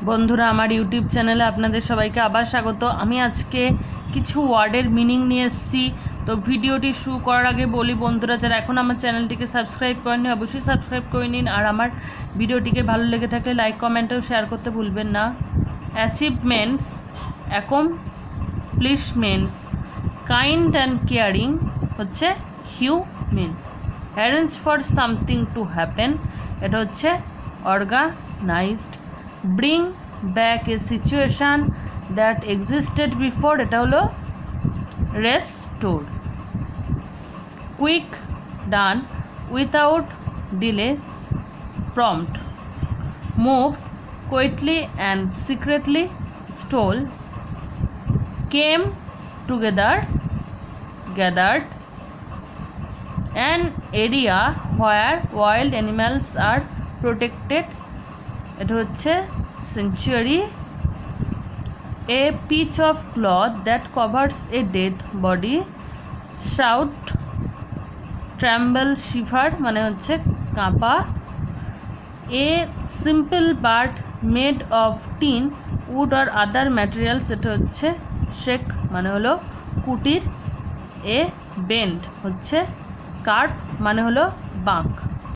বন্ধুরা আমার ইউটিউব চ্যানেলে আপনাদের সবাইকে আবার স্বাগত। আমি আজকে কিছু ওয়ার্ডের মিনিং নিয়ে এসেছি। তো ভিডিওটি শুরু করার আগে বলি বন্ধুরা, যারা এখন আমার চ্যানেলটিকে সাবস্ক্রাইব করেননি অবশ্যই সাবস্ক্রাইব করে নিন, আর আমার ভিডিওটিকে ভালো লেগে থাকলে লাইক কমেন্টেও শেয়ার করতে ভুলবেন না। Achievements, accomplishments, kind and caring হচ্ছে human. Arrange for something to happen, এটা হচ্ছে organised. Bring back a situation that existed before, এটা হলো restore. Quick, done without delay, prompt. Move quickly and secretly, stole. Came together, gathered. An area where wild animals are protected, এটা হচ্ছে sanctuary. A piece of cloth that covers a dead body, shroud. Tremble, shiver মানে হচ্ছে কাঁপা। A simple bird made of tin, wood আর other materials, এটা হচ্ছে shake মানে হলো কুটির। এ বেন্ড হচ্ছে কার্ভ মানে হলো বাঁক।